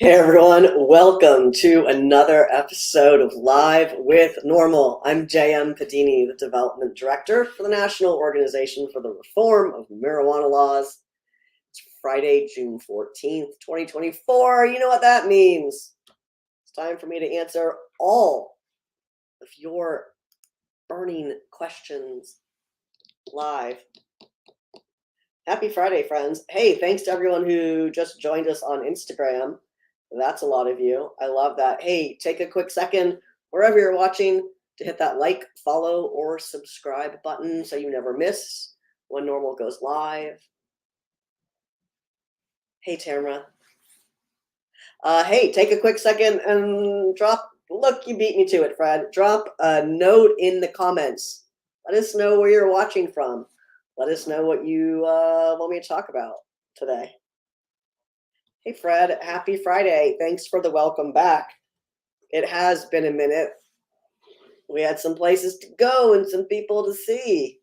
Hey everyone, welcome to another episode of Live with NORML. I'm J.M. Padini, the Development Director for the National Organization for the Reform of Marijuana Laws. It's Friday, June 14th, 2024. You know what that means. It's time for me to answer all of your burning questions live. Happy Friday, friends. Hey, thanks to everyone who just joined us on Instagram. That's a lot of you. I love that. Hey, take a quick second, wherever you're watching, to hit that like, follow, or subscribe button so you never miss when NORML goes live. Hey, Tamara. Hey, take a quick second and look, you beat me to it, Fred. Drop a note in the comments. Let us know where you're watching from. Let us know what you want me to talk about today. Hey, Fred, happy Friday. Thanks for the welcome back. It has been a minute. We had some places to go and some people to see.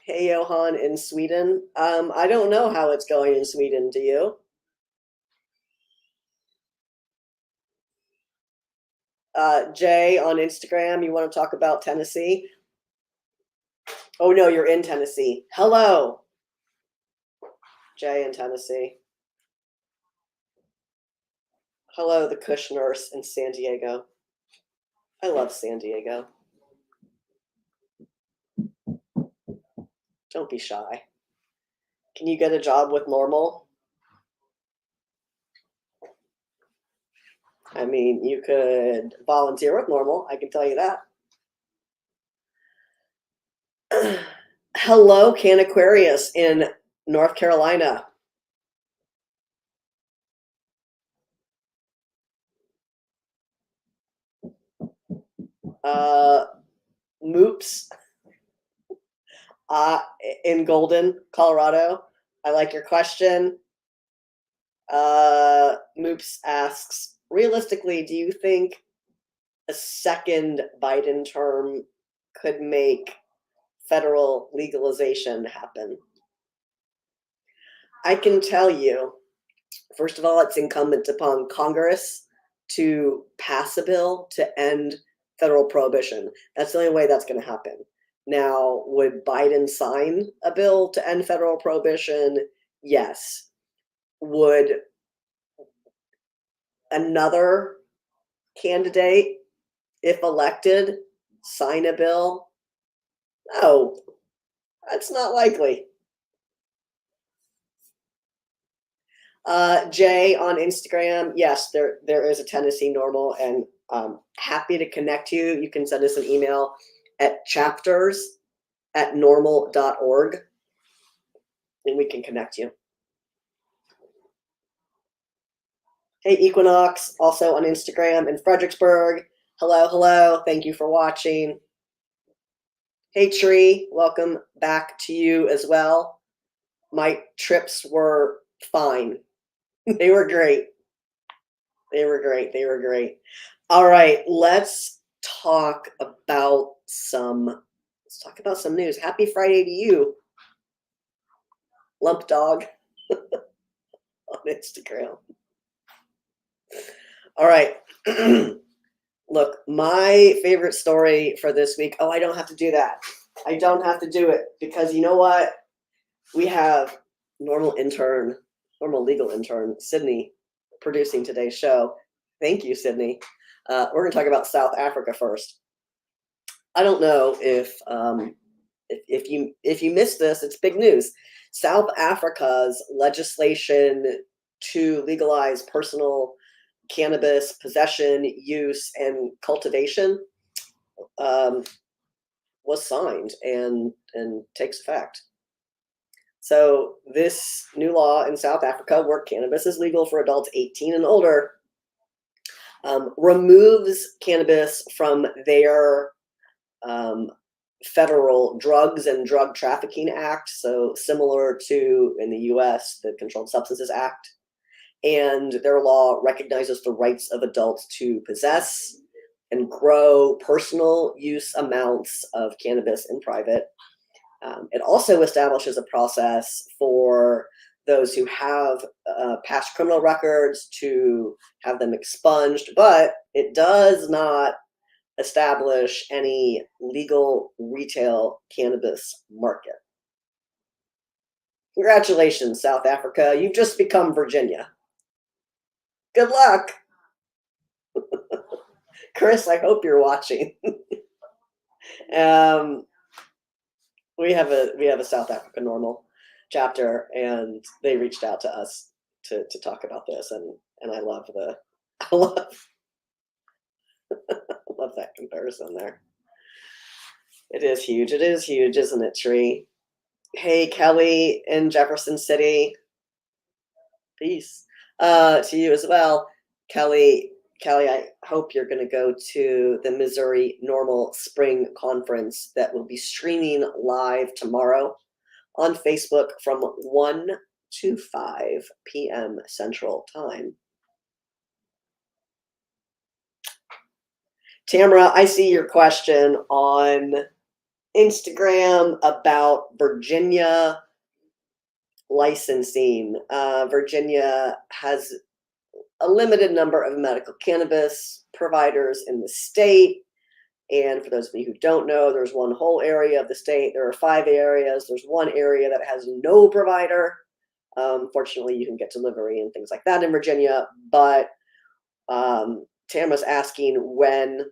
Hey, Johan in Sweden. I don't know how it's going in Sweden. Do you? Jay on Instagram, you want to talk about Tennessee? Oh, no, you're in Tennessee. Hello, Jay in Tennessee. Hello, the Kush nurse in San Diego. I love San Diego. Don't be shy. Can you get a job with NORML? I mean, you could volunteer with NORML, I can tell you that. Hello, Can Aquarius in North Carolina. Moops in Golden, Colorado. I like your question. Moops asks, realistically, do you think a second Biden term could make federal legalization happen? I can tell you, first of all, it's incumbent upon Congress to pass a bill to end federal prohibition. That's the only way that's going to happen. Now, would Biden sign a bill to end federal prohibition? Yes. Would another candidate, if elected, sign a bill? No, that's not likely. Jay on Instagram, yes, there is a Tennessee NORML, and happy to connect you. You can send us an email at chapters@norml.org, and we can connect you. Hey, Equinox, also on Instagram in Fredericksburg. Hello, hello. Thank you for watching. Hey, Tree, welcome back to you as well. My trips were fine. They were great. They were great. They were great. All right, let's talk about some news. Happy Friday to you, Lump Dog on Instagram. All right. Look, my favorite story for this week. Oh, I don't have to do that. I don't have to do it because you know what? We have NORML legal intern, Sydney, producing today's show. Thank you, Sydney. We're going to talk about South Africa first. I don't know if you missed this, it's big news. South Africa's legislation to legalize personal cannabis possession, use, and cultivation was signed and takes effect. So this new law in South Africa, where cannabis is legal for adults 18 and older, removes cannabis from their federal Drugs and Drug Trafficking Act, so similar to in the US, the Controlled Substances Act. And their law recognizes the rights of adults to possess and grow personal use amounts of cannabis in private. It also establishes a process for those who have past criminal records to have them expunged, but it does not establish any legal retail cannabis market. Congratulations, South Africa. You've just become Virginia. Good luck. Chris, I hope you're watching. We have a South Africa NORML chapter, and they reached out to us to talk about this, and I love I love that comparison there. It is huge. It is huge, isn't it, Tree? Hey, Kelly in Jefferson City. Peace to you as well, Kelly. Kelly, I hope you're going to go to the Missouri NORML Spring Conference that will be streaming live tomorrow on Facebook from 1 to 5 p.m. Central Time. Tamara, I see your question on Instagram about Virginia licensing. Virginia has a limited number of medical cannabis providers in the state. And for those of you who don't know, there's one whole area of the state. There are 5 areas. There's one area that has no provider. Fortunately, you can get delivery and things like that in Virginia. But Tamara's asking when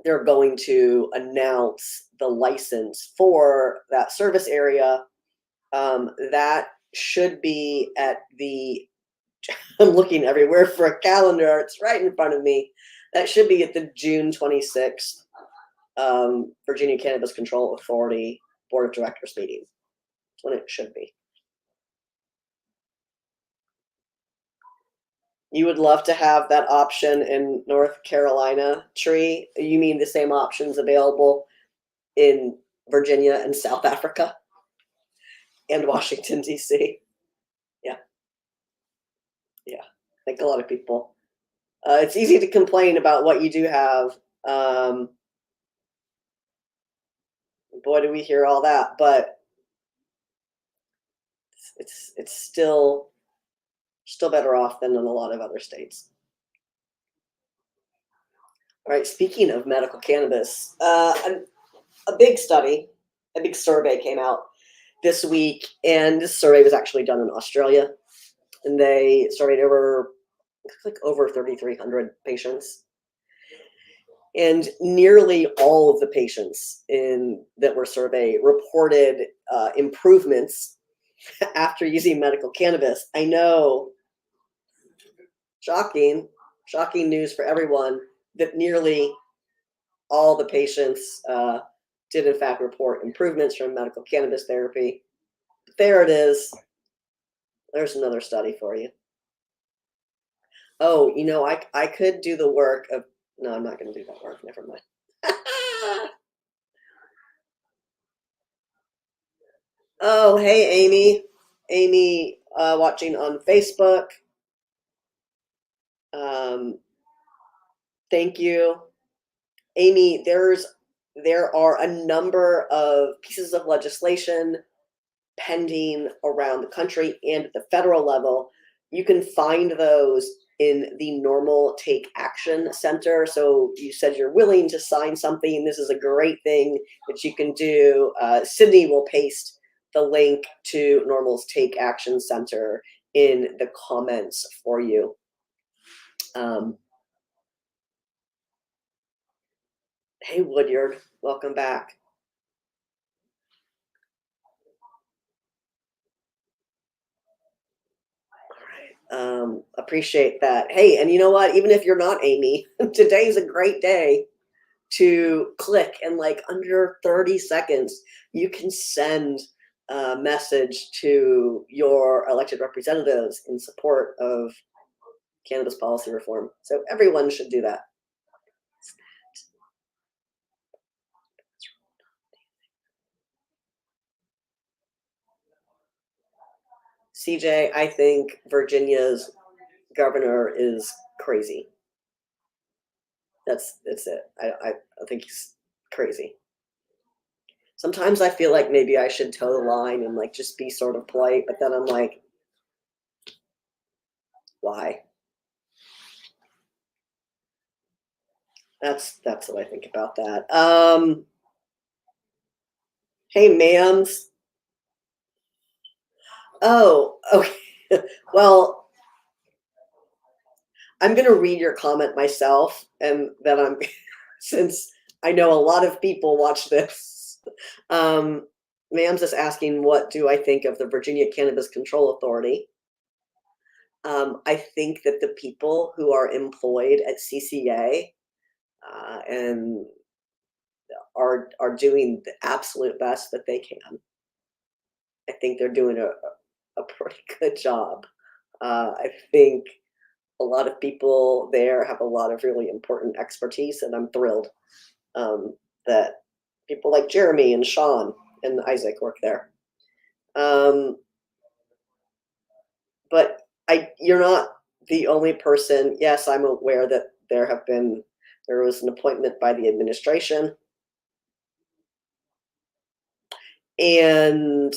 they're going to announce the license for that service area. That should be at the, I'm looking everywhere for a calendar. It's right in front of me. That should be at the June 26th Virginia Cannabis Control Authority Board of Directors meeting. That's when it should be. You would love to have that option in North Carolina, Tree? You mean the same options available in Virginia and South Africa and Washington, D.C.? Yeah. Yeah. I think a lot of people. It's easy to complain about what you do have. Boy, do we hear all that, but it's still better off than in a lot of other states. All right, speaking of medical cannabis, a big study, a big survey came out this week, and this survey was actually done in Australia, and they surveyed over 3,300 patients. And nearly all of the patients that were surveyed reported improvements after using medical cannabis. I know, shocking news for everyone, that nearly all the patients did in fact report improvements from medical cannabis therapy. But there it is. There's another study for you. Oh, you know, I could do the work of, no, I'm not going to do that work. Never mind. Oh, hey, Amy. Amy watching on Facebook. Thank you. Amy, there are a number of pieces of legislation pending around the country and at the federal level. You can find those in the NORML Take Action Center. So you said you're willing to sign something. This is a great thing that you can do. Sydney will paste the link to NORML's Take Action Center in the comments for you. Hey, Woodyard, welcome back. Appreciate that. Hey, and you know what? Even if you're not Amy, today's a great day to click, and like under 30 seconds, you can send a message to your elected representatives in support of cannabis policy reform. So everyone should do that. CJ, I think Virginia's governor is crazy. That's it. I think he's crazy. Sometimes I feel like maybe I should toe the line and like just be sort of polite, but then I'm like, Why? That's what I think about that. Hey, ma'ams. Oh, okay. Well, I'm going to read your comment myself, and then since I know a lot of people watch this. Ma'am's is asking, what do I think of the Virginia Cannabis Control Authority? I think that the people who are employed at CCA and are doing the absolute best that they can. I think they're doing a pretty good job. I think a lot of people there have a lot of really important expertise, and I'm thrilled that people like Jeremy and Sean and Isaac work there. But you're not the only person. Yes, I'm aware that there was an appointment by the administration, and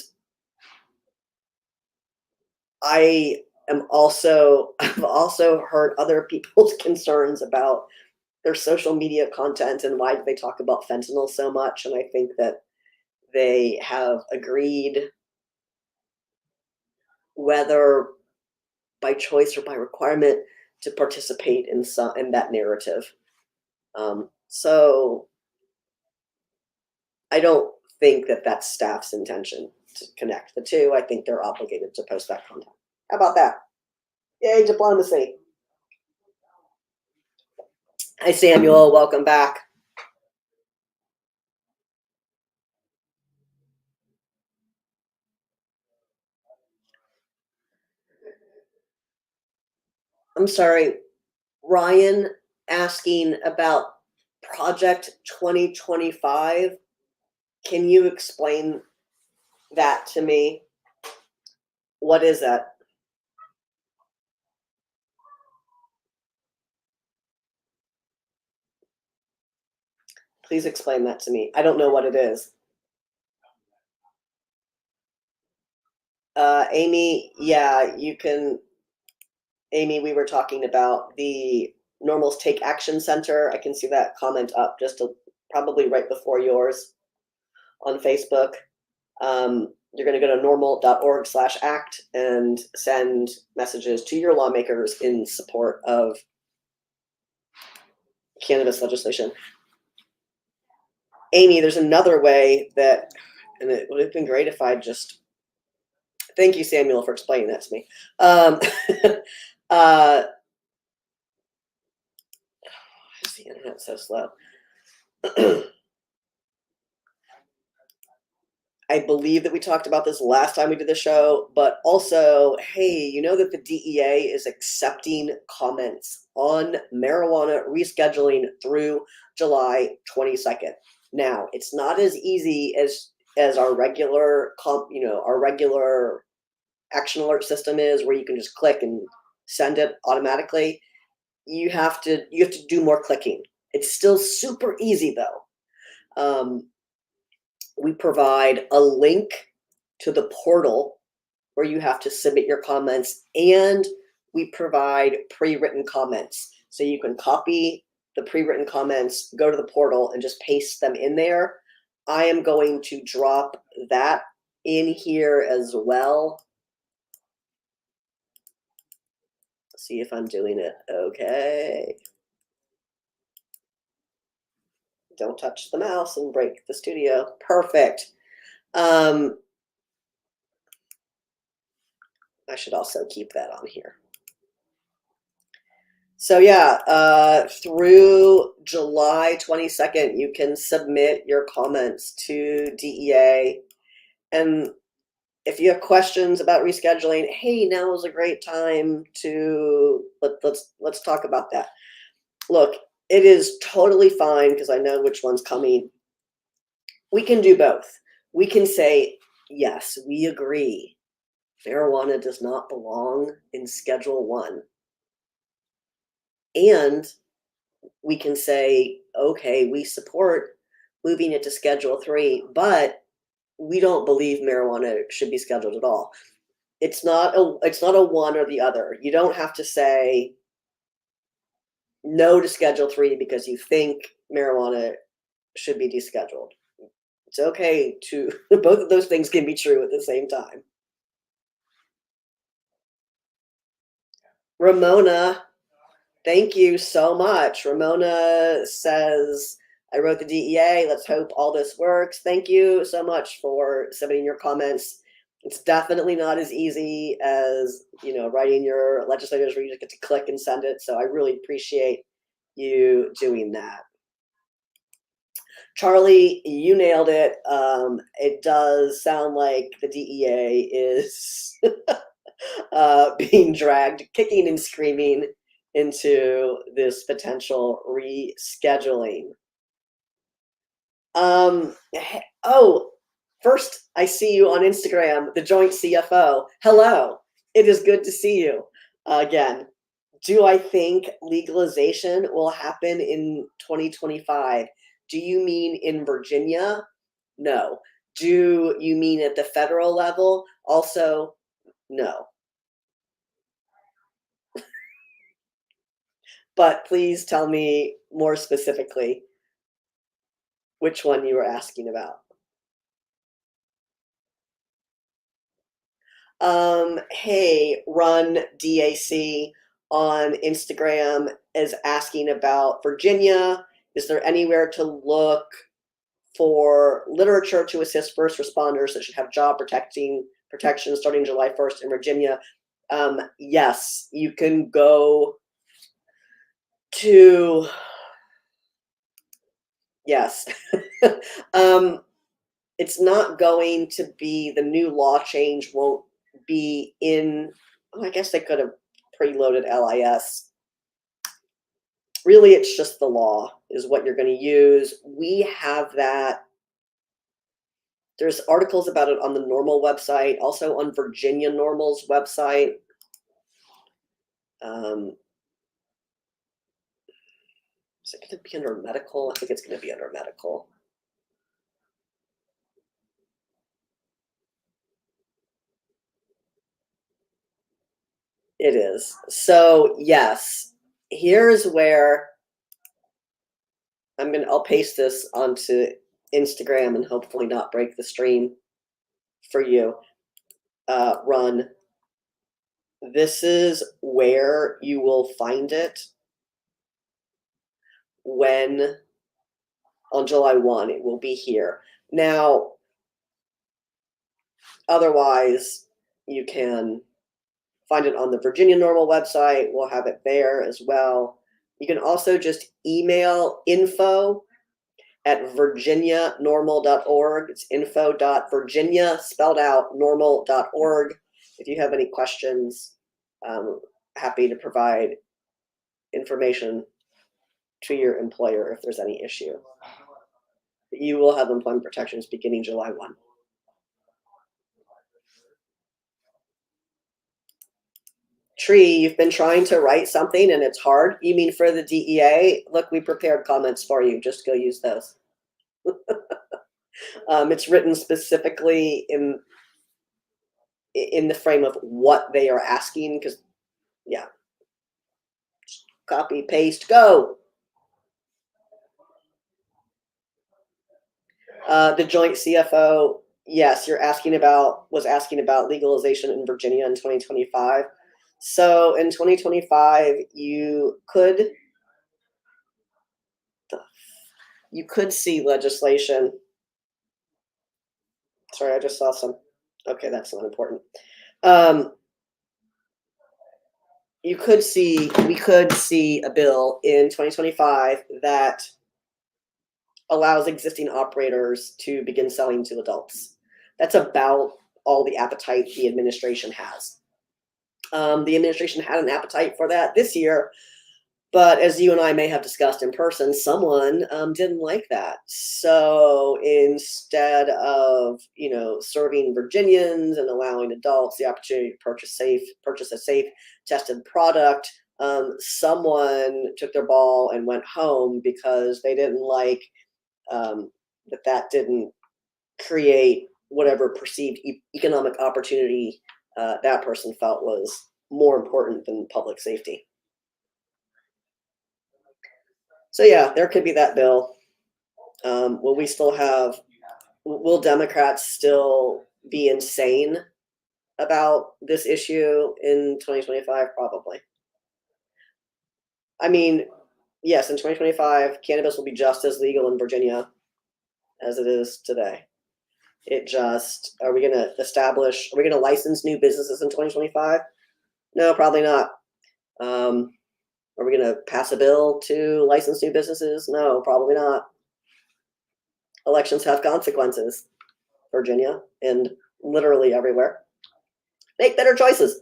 I've also heard other people's concerns about their social media content and why do they talk about fentanyl so much. And I think that they have agreed, whether by choice or by requirement, to participate in that narrative. So I don't think that that's staff's intention to connect the two. I think they're obligated to post that content. How about that? Yay, diplomacy. Hi, Samuel. Welcome back. I'm sorry, Ryan asking about Project 2025. Can you explain that to me? What is that? Please explain that to me. I don't know what it is. Amy, yeah, you can. Amy, we were talking about the NORML's Take Action Center. I can see that comment up probably right before yours on Facebook. You're going to go to norml.org/act and send messages to your lawmakers in support of cannabis legislation. Amy, there's another way that, and it would have been great if I just, thank you, Samuel, for explaining that to me. Why is the internet so slow? I believe that we talked about this last time we did the show, but also, hey, you know that the DEA is accepting comments on marijuana rescheduling through July 22nd. Now, it's not as easy as our regular action alert system is, where you can just click and send it automatically. You have to do more clicking. It's still super easy though. We provide a link to the portal where you have to submit your comments, and we provide pre-written comments. So you can copy the pre-written comments, go to the portal, and just paste them in there. I am going to drop that in here as well. Let's see if I'm doing it okay. Don't touch the mouse and break the studio. Perfect. I should also keep that on here. So yeah, through July 22nd, you can submit your comments to DEA. And if you have questions about rescheduling, hey, now is a great time to let's talk about that. Look, it is totally fine, because I know which one's coming. We can do both. We can say, yes, we agree. Marijuana does not belong in Schedule 1. And we can say, okay, we support moving it to Schedule 3, but we don't believe marijuana should be scheduled at all. It's not a one or the other. You don't have to say no to Schedule 3 because you think marijuana should be descheduled. It's okay to both of those things can be true at the same time. Ramona, thank you so much. Ramona says, I wrote the DEA. Let's hope all this works. Thank you so much for submitting your comments. It's definitely not as easy as, writing your legislators where you just get to click and send it. So I really appreciate you doing that. Charlie, you nailed it. It does sound like the DEA is being dragged, kicking and screaming into this potential rescheduling. Oh, first I see you on Instagram, the joint CFO. Hello, it is good to see you again. Do I think legalization will happen in 2025? Do you mean in Virginia? No. Do you mean at the federal level? Also, no. But please tell me more specifically which one you were asking about. Hey, Run DAC on Instagram is asking about Virginia. Is there anywhere to look for literature to assist first responders that should have job protection starting July 1st in Virginia? Yes, you can go to, yes. It's not going to be, the new law change won't be in, I guess they could have preloaded LIS. Really, it's just the law is what you're going to use. We have that. There's articles about it on the NORML website, also on Virginia NORML's website. Is it going to be under medical? I think it's going to be under medical. It is. So yes, here's where I'll paste this onto Instagram and hopefully not break the stream for you. Run. This is where you will find it when on July 1, it will be here. Now, otherwise, you can find it on the Virginia NORML website. We'll have it there as well. You can also just email info@virginianormal.org. It's info.virginia, spelled out, normal.org. If you have any questions, I'm happy to provide information to your employer if there's any issue. You will have employment protections beginning July 1. Tree, you've been trying to write something and it's hard. You mean for the DEA? Look, we prepared comments for you. Just go use those. It's written specifically in the frame of what they are asking, because, yeah. Copy, paste, go. The joint CFO, yes, was asking about legalization in Virginia in 2025. So in 2025, you could see legislation. Sorry, I just saw some. Okay, that's not important. We could see a bill in 2025 that allows existing operators to begin selling to adults. That's about all the appetite the administration has. The administration had an appetite for that this year, but as you and I may have discussed in person, someone didn't like that. So instead of serving Virginians and allowing adults the opportunity to purchase a safe, tested product, someone took their ball and went home because they didn't like that didn't create whatever perceived economic opportunity that person felt was more important than public safety. So yeah, there could be that bill. Will we still have? Will Democrats still be insane about this issue in 2025? Probably. I mean, yes, in 2025, cannabis will be just as legal in Virginia as it is today. It just, are we going to establish, are we going to license new businesses in 2025? No, probably not. Are we going to pass a bill to license new businesses? No, probably not. Elections have consequences, Virginia, and literally everywhere. Make better choices.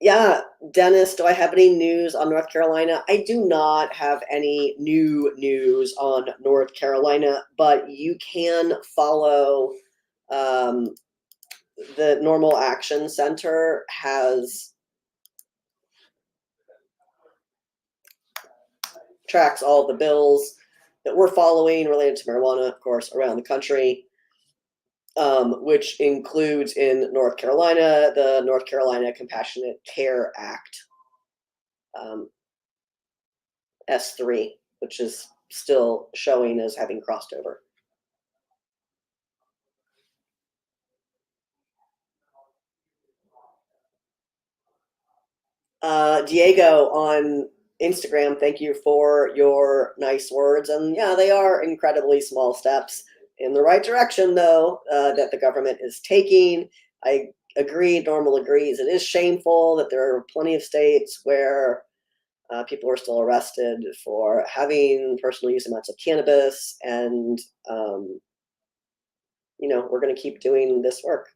Yeah, Dennis, do I have any news on North Carolina? I do not have any new news on North Carolina, but you can follow the NORML Action Center tracks all the bills that we're following related to marijuana, of course, around the country, which includes in North Carolina, the North Carolina Compassionate Care Act, S3, which is still showing as having crossed over. Diego on Instagram, thank you for your nice words. And yeah, they are incredibly small steps in the right direction, though, that the government is taking. I agree, NORML agrees. It is shameful that there are plenty of states where people are still arrested for having personal use amounts of cannabis. And, we're going to keep doing this work.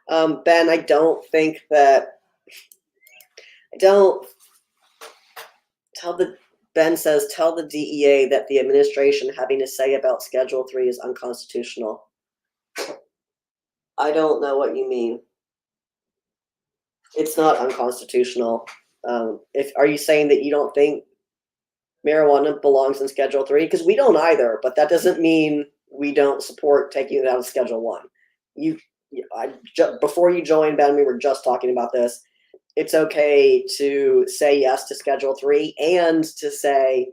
Ben, I don't Ben says, tell the DEA that the administration having a say about Schedule 3 is unconstitutional. I don't know what you mean. It's not unconstitutional. Are you saying that you don't think marijuana belongs in Schedule 3? Because we don't either, but that doesn't mean we don't support taking it out of Schedule 1. Before you joined, Ben, we were just talking about this. It's okay to say yes to Schedule 3 and to say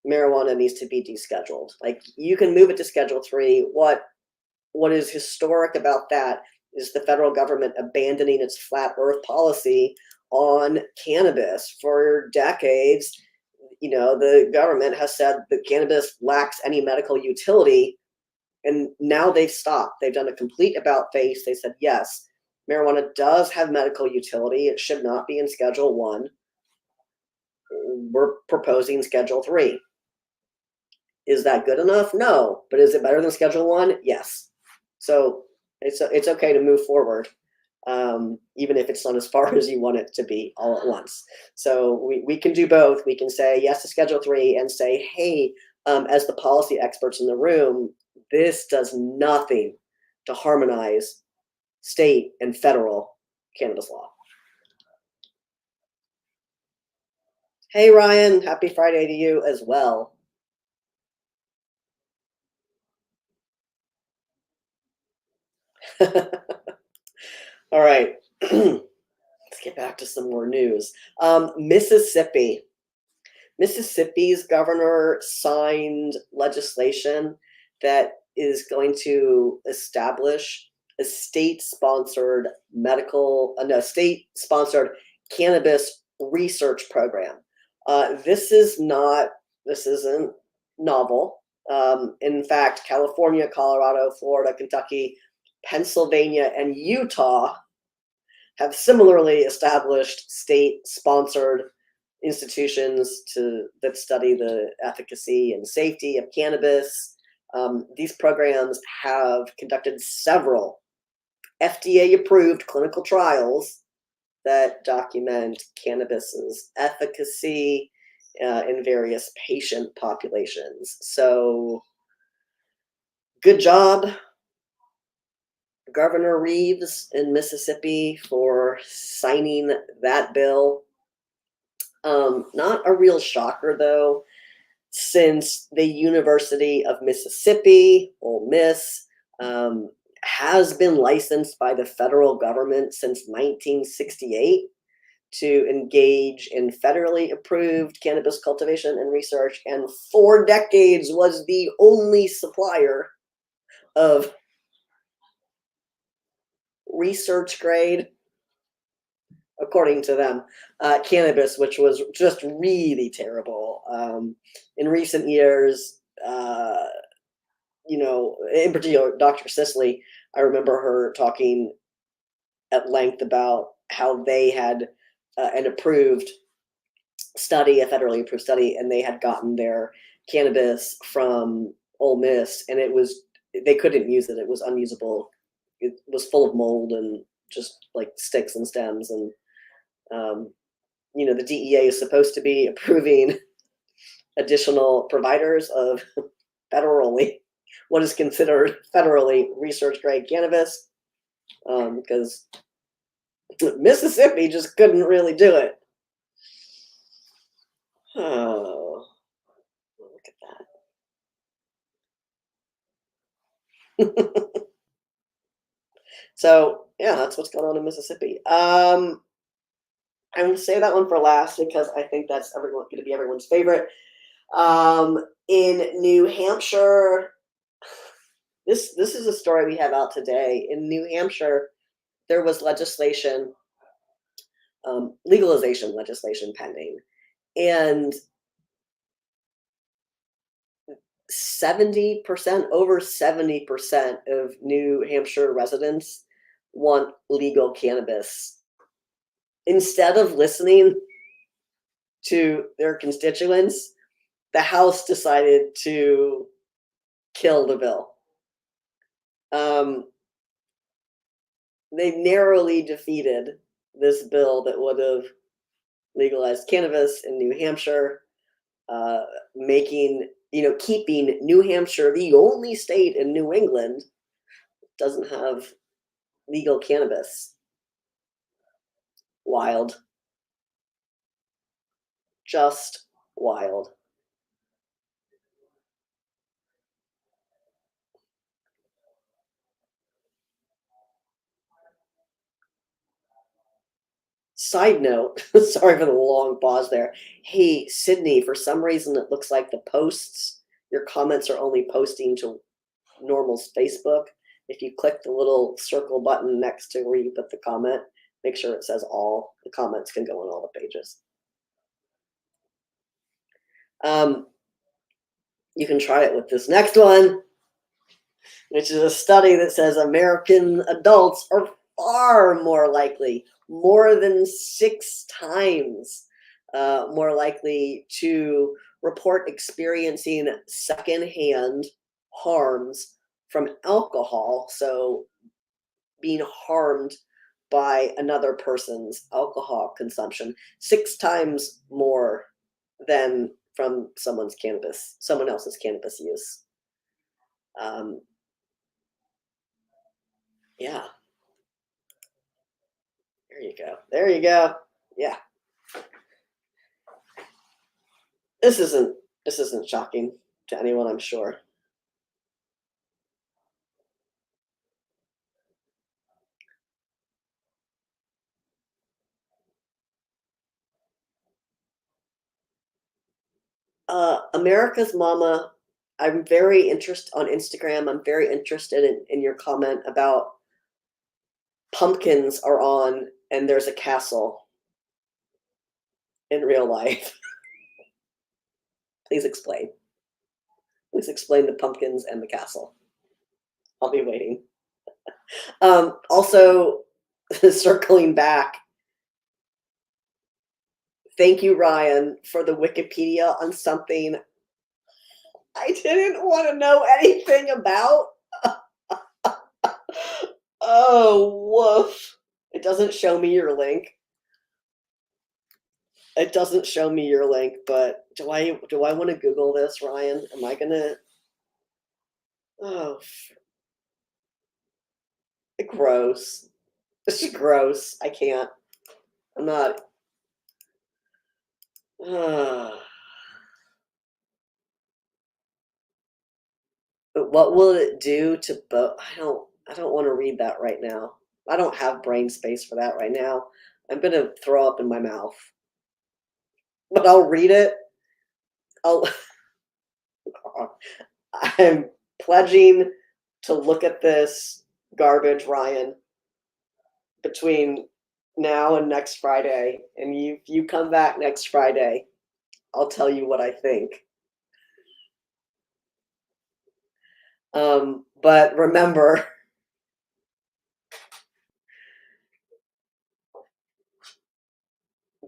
marijuana needs to be descheduled. Like, you can move it to Schedule 3. What is historic about that is the federal government abandoning its flat earth policy on cannabis. For decades, the government has said that cannabis lacks any medical utility, and now they've stopped. They've done a complete about-face. They said, yes, marijuana does have medical utility. It should not be in Schedule 1. We're proposing Schedule 3. Is that good enough? No. But is it better than Schedule 1? Yes. So it's okay to move forward, even if it's not as far as you want it to be all at once. So we can do both. We can say yes to Schedule 3 and say, hey, as the policy experts in the room, this does nothing to harmonize state and federal cannabis law. Hey, Ryan, happy Friday to you as well. All right, let's get back to some more news. Mississippi's governor signed legislation that is going to establish a state-sponsored state-sponsored cannabis research program. This isn't novel. In fact, California, Colorado, Florida, Kentucky, Pennsylvania, and Utah have similarly established state-sponsored institutions that study the efficacy and safety of cannabis. These programs have conducted several FDA-approved clinical trials that document cannabis's efficacy in various patient populations. So, good job, Governor Reeves in Mississippi, for signing that bill. Not a real shocker, though, since the University of Mississippi, Ole Miss, has been licensed by the federal government since 1968 to engage in federally approved cannabis cultivation and research, and 4 decades was the only supplier of research grade, according to them, cannabis, which was just really terrible. In recent years, in particular, Dr. Sisley, I remember her talking at length about how they had an approved study, a federally approved study, and they had gotten their cannabis from Ole Miss, and they couldn't use it. It was unusable. It was full of mold and just like sticks and stems. And the DEA is supposed to be approving additional providers of federally, what is considered federally research grade cannabis, because Mississippi just couldn't really do it. Oh, look at that. So yeah, that's what's going on in Mississippi. I'm going to save that one for last because I think that's going to be everyone's favorite. In New Hampshire, this is a story we have out today. In New Hampshire, there was legislation, legalization legislation pending, and over 70% of New Hampshire residents want legal cannabis. Instead of listening to their constituents, the House decided to kill the bill. They narrowly defeated this bill that would have legalized cannabis in New Hampshire, keeping New Hampshire the only state in New England that doesn't have legal cannabis. Wild. Just wild. Side note, sorry for the long pause there. Hey, Sydney, for some reason it looks like your comments are only posting to NORML's Facebook. If you click the little circle button next to where you put the comment, make sure it says all. The comments can go on all the pages. You can try it with this next one, which is a study that says American adults are far more likely, more than 6 times more likely to report experiencing secondhand harms from alcohol. So being harmed by another person's alcohol consumption, 6 times more than from someone else's cannabis use. Yeah. There you go. Yeah. This isn't shocking to anyone, I'm sure. America's Mama, I'm very interested on Instagram. I'm very interested in your comment about pumpkins are on and there's a castle in real life. Please explain. Please explain the pumpkins and the castle. I'll be waiting. Also, circling back, thank you, Ryan, for the Wikipedia on something I didn't want to know anything about. Oh, woof. It doesn't show me your link. It doesn't show me your link, but do I want to Google this, Ryan? Am I gonna? Oh, gross. This is gross. I can't. I'm not. What will it do to both? I don't want to read that right now. I don't have brain space for that right now. I'm gonna throw up in my mouth. But I'll read it. I'll I'm pledging to look at this garbage, Ryan, between now and next Friday. And if you come back next Friday, I'll tell you what I think. But remember,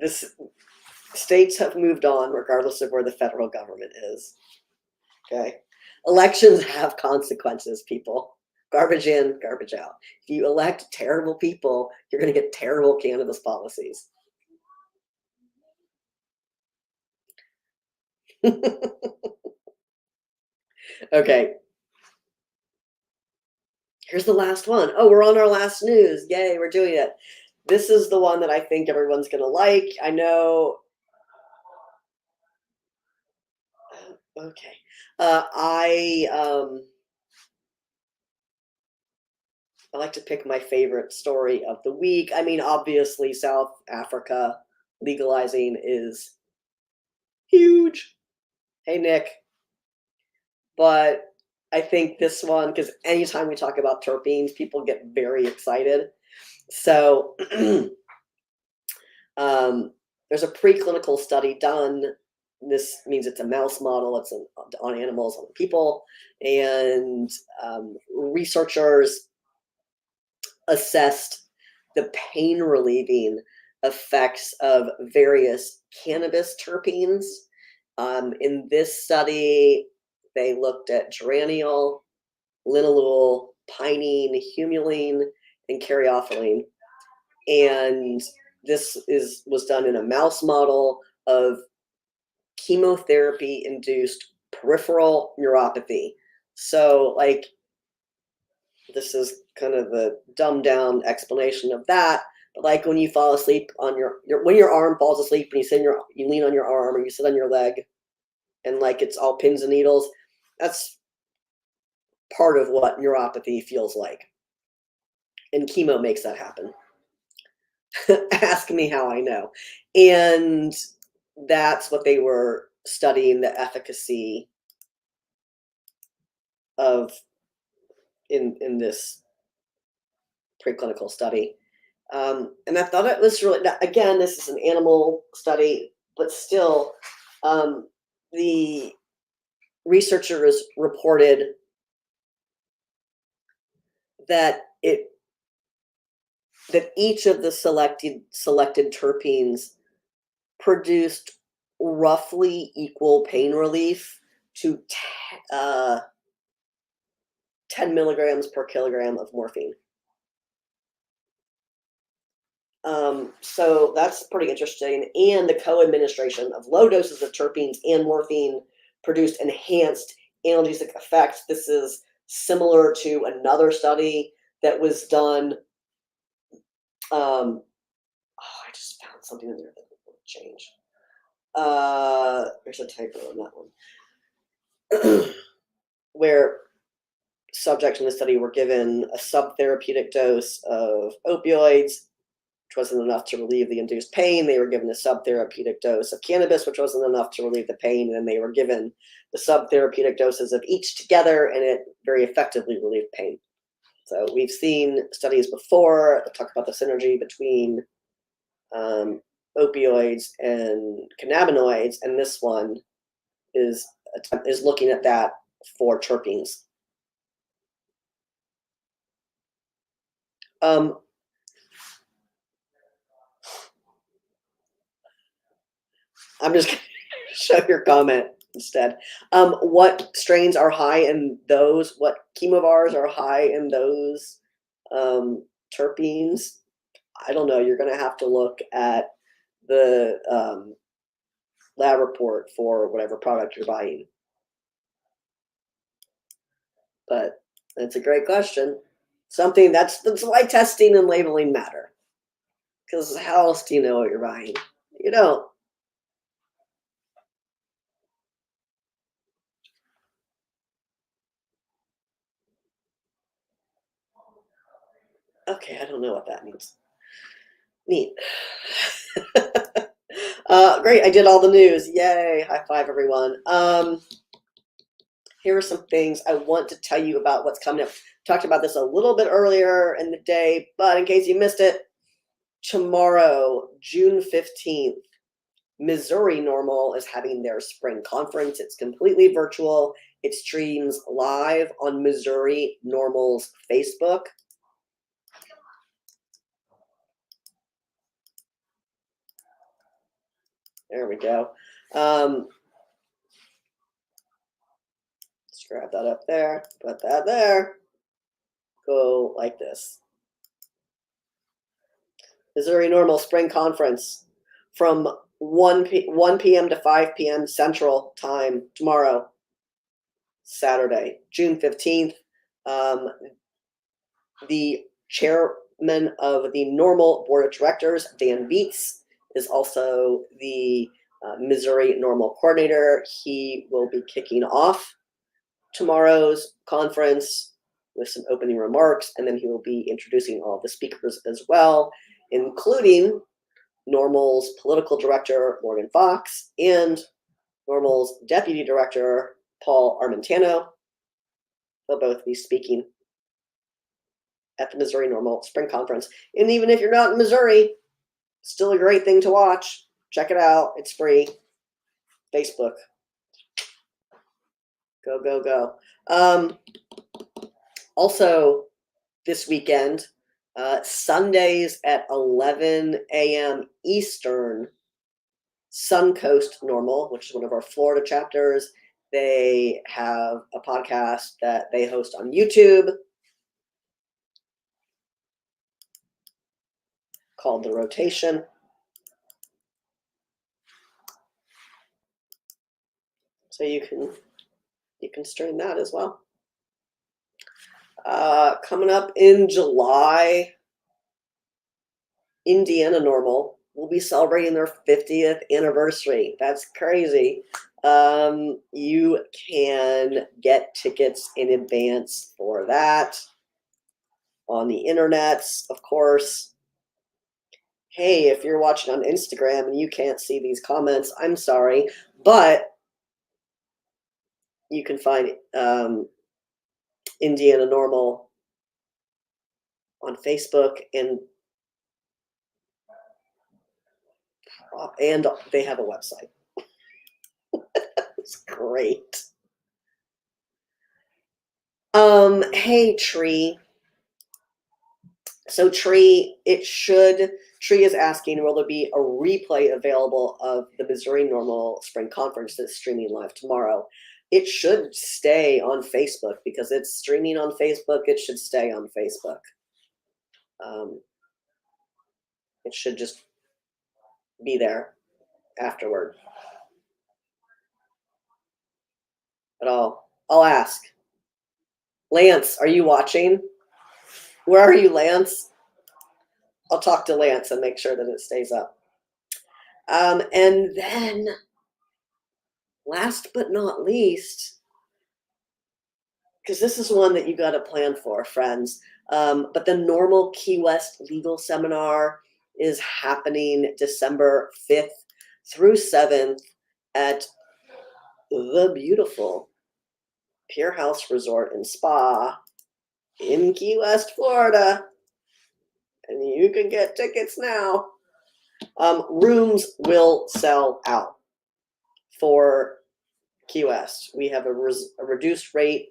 this states have moved on regardless of where the federal government is. Okay. Elections have consequences, people. Garbage in, garbage out. If you elect terrible people, you're going to get terrible cannabis policies. Okay. Here's the last one. Oh, we're on our last news. Yay, we're doing it. This is the one that I think everyone's going to like. I know. Okay. I like to pick my favorite story of the week. I mean, obviously, South Africa legalizing is huge. Hey, Nick. But I think this one, because anytime we talk about terpenes, people get very excited. So there's a preclinical study done. This means it's a mouse model. It's on animals, on people, and researchers assessed the pain relieving effects of various cannabis terpenes. In this study, they looked at geraniol, linalool, pinene, humulene, and caryophyllene. And this was done in a mouse model of chemotherapy-induced peripheral neuropathy. So, like, this is kind of a dumbed down explanation of that. But like when you fall asleep on when your arm falls asleep and you lean on your arm or you sit on your leg and like it's all pins and needles, that's part of what neuropathy feels like. And chemo makes that happen. Ask me how I know. And that's what they were studying the efficacy of in this preclinical study. And I thought it was really, again, this is an animal study, but still, the researchers reported that each of the selected terpenes produced roughly equal pain relief to 10 milligrams per kilogram of morphine. So that's pretty interesting. And the co-administration of low doses of terpenes and morphine produced enhanced analgesic effects. This is similar to another study that was done. I just found something in there that will change. There's a typo on that one. Where subjects in the study were given a subtherapeutic dose of opioids, which wasn't enough to relieve the induced pain. They were given a subtherapeutic dose of cannabis, which wasn't enough to relieve the pain. And then they were given the subtherapeutic doses of each together, and it very effectively relieved pain. So we've seen studies before that talk about the synergy between opioids and cannabinoids, and this one is looking at that for terpenes. I'm just going to show your comment instead. What strains are high in those? What chemovars are high in those terpenes? I don't know. You're going to have to look at the lab report for whatever product you're buying. But that's a great question. Something that's why testing and labeling matter. Because how else do you know what you're buying? You don't. Okay, I don't know what that means. Neat. Great, I did all the news. Yay, high five, everyone. Here are some things I want to tell you about what's coming up. Talked about this a little bit earlier in the day, but in case you missed it, tomorrow, June 15th, Missouri NORML is having their spring conference. It's completely virtual. It streams live on Missouri NORML's Facebook. There we go. Just grab that up there, put that there, go like this. Missouri NORML Spring Conference from 1 p.m. to 5 p.m. Central Time tomorrow, Saturday, June 15th. The chairman of the NORML Board of Directors, Dan Vietz, is also the Missouri NORML coordinator. He will be kicking off tomorrow's conference with some opening remarks, and then he will be introducing all the speakers as well, including NORML's political director, Morgan Fox, and NORML's deputy director, Paul Armentano. They'll both be speaking at the Missouri NORML Spring Conference. And even if you're not in Missouri, still a great thing to watch. Check it out. It's free. Facebook. Go, go, go. Also, this weekend, Sundays at 11 a.m. Eastern, Suncoast NORML, which is one of our Florida chapters, they have a podcast that they host on YouTube called The Rotation. So you can stream that as well. Coming up in July, Indiana NORML will be celebrating their 50th anniversary. That's crazy. You can get tickets in advance for that on the internets, of course. Hey, if you're watching on Instagram and you can't see these comments, I'm sorry, but you can find Indiana NORML on Facebook, and they have a website. It's great. Hey, Tree. So Tree is asking, will there be a replay available of the Missouri NORML Spring Conference that's streaming live tomorrow? It should stay on Facebook because it's streaming on Facebook. It should stay on Facebook. It should just be there afterward. But I'll ask. Lance, are you watching? Where are you, Lance? I'll talk to Lance and make sure that it stays up. And then, last but not least, because this is one that you got to plan for, friends, but the NORML Key West Legal Seminar is happening December 5th through 7th at the beautiful Pier House Resort and Spa in Key West, Florida. And you can get tickets now. Rooms will sell out for Key West. We have a reduced rate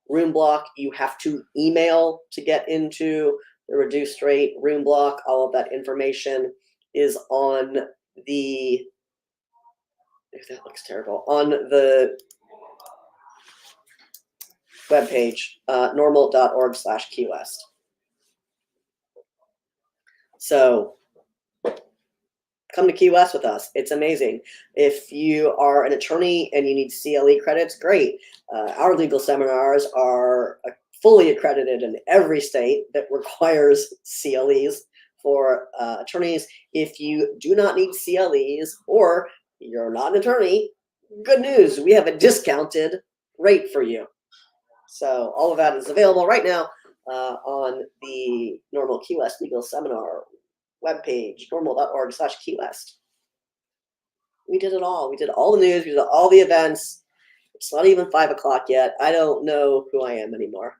room block. You have to email to get into the reduced rate room block. All of that information is on the, that looks terrible, on the webpage, norml.org/Key West. So come to Key West with us. It's amazing. If you are an attorney and you need CLE credits, great. Our legal seminars are fully accredited in every state that requires CLEs for attorneys. If you do not need CLEs or you're not an attorney, good news. We have a discounted rate for you. So all of that is available right now. on the Normal Key West Legal Seminar webpage, normal.org/Key West. We did it all. We did all the news. We did all the events. It's not even 5 o'clock yet. I don't know who I am anymore.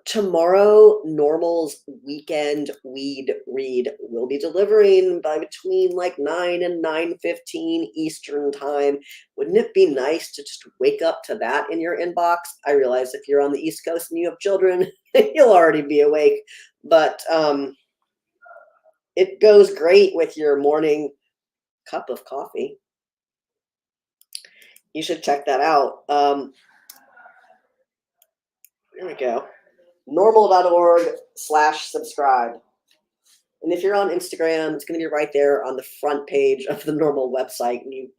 Tomorrow, NORML's weekend weed read will be delivering by between like 9 and 9:15 Eastern time. Wouldn't it be nice to just wake up to that in your inbox? I realize if you're on the East Coast and you have children, you'll already be awake, but it goes great with your morning cup of coffee. You should check that out. There we go. normal.org/subscribe. And if you're on Instagram, it's going to be right there on the front page of the NORML website. And you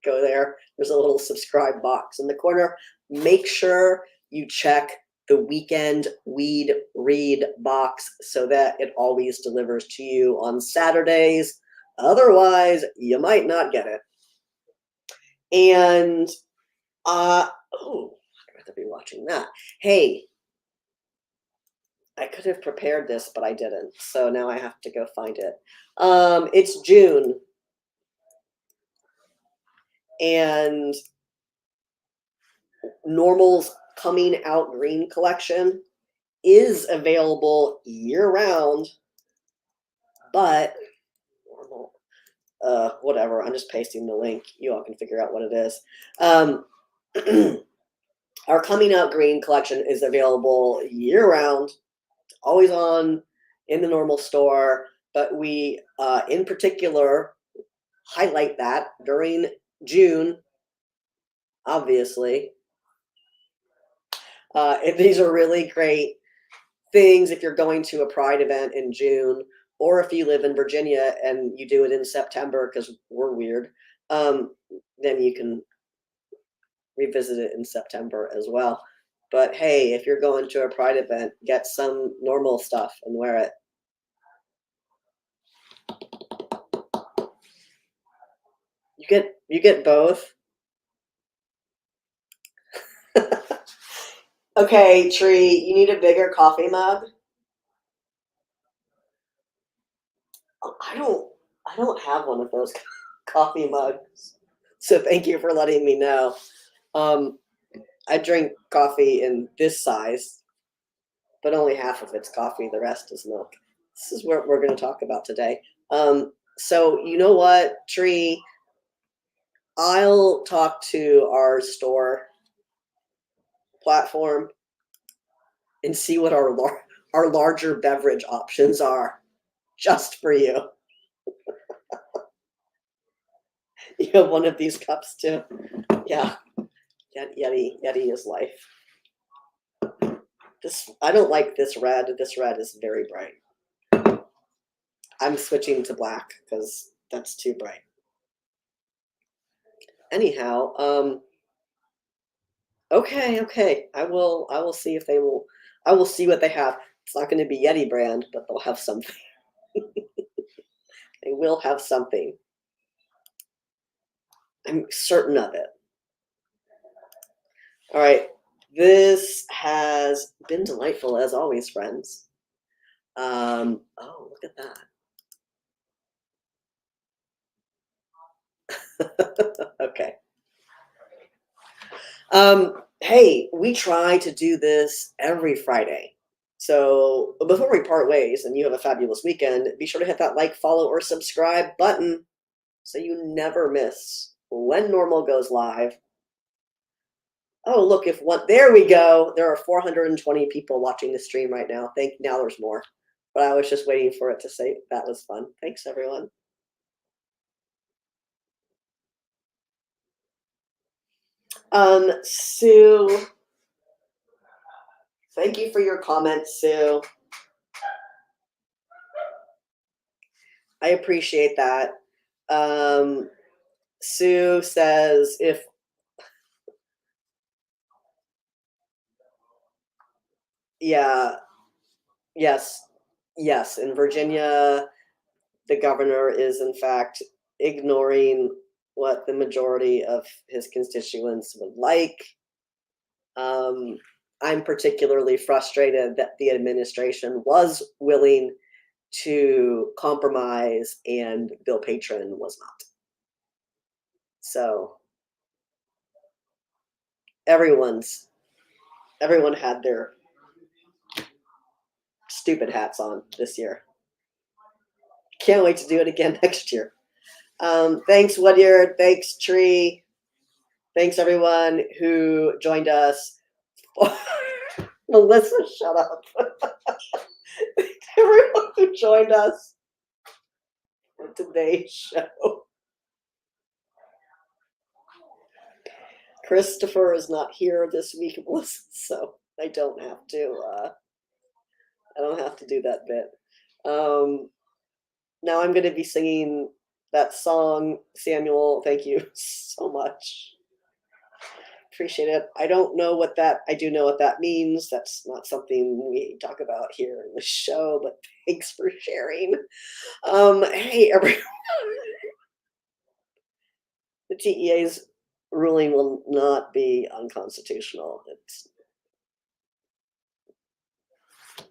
go there, there's a little subscribe box in the corner. Make sure you check the weekend weed read box so that it always delivers to you on Saturdays. Otherwise, you might not get it. And, I'd rather be watching that. Hey, I could have prepared this, but I didn't. So now I have to go find it. It's June. And NORML's Coming Out Green collection is available year-round, but NORML, whatever, I'm just pasting the link. You all can figure out what it is. Our Coming Out Green collection is available year-round, always on in the NORML store, but we, in particular, highlight that during June, obviously. These are really great things if you're going to a Pride event in June, or if you live in Virginia and you do it in September because we're weird, then you can revisit it in September as well. But hey, if you're going to a Pride event, get some NORML stuff and wear it. You get both. Okay, Tree, you need a bigger coffee mug. I don't have one of those coffee mugs. So thank you for letting me know. I drink coffee in this size, but only half of it's coffee. The rest is milk. This is what we're going to talk about today. So you know what, Tree? I'll talk to our store platform and see what our larger beverage options are, just for you. You have one of these cups too? Yeah. Yeti is life. I don't like this red. This red is very bright. I'm switching to black because that's too bright. Anyhow, okay. I will see if they will. I will see what they have. It's not going to be Yeti brand, but they'll have something. They will have something. I'm certain of it. All right. This has been delightful as always, friends. Oh, look at that. Okay. Hey, we try to do this every Friday. So before we part ways and you have a fabulous weekend, be sure to hit that like, follow, or subscribe button so you never miss when NORML goes live. Oh, look, there we go. There are 420 people watching the stream right now. Now there's more. But I was just waiting for it to say that was fun. Thanks, everyone. Sue, thank you for your comments, Sue. I appreciate that. Sue says yes, in Virginia, the governor is in fact ignoring what the majority of his constituents would like. I'm particularly frustrated that the administration was willing to compromise and Bill Patron was not. So everyone had their stupid hats on this year. Can't wait to do it again next year. Thanks, Woodyard. Thanks, Tree. Thanks, everyone who joined us. Melissa, shut up. Everyone who joined us for today's show. Christopher is not here this week, Melissa, so I don't have to. I don't have to do that bit. Now I'm going to be singing that song. Samuel, thank you so much. Appreciate it. I don't know what that. I do know what that means. That's not something we talk about here in the show, but thanks for sharing. Hey, everyone. The TEA's ruling will not be unconstitutional. It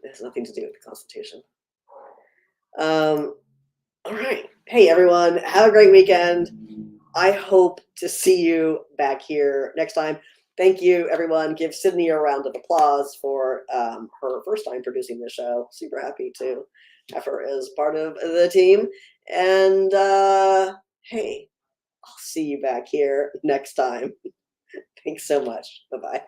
has nothing to do with the Constitution. All right. Hey, everyone. Have a great weekend. I hope to see you back here next time. Thank you, everyone. Give Sydney a round of applause for her first time producing the show. Super happy to have her as part of the team. And hey, I'll see you back here next time. Thanks so much. Bye-bye.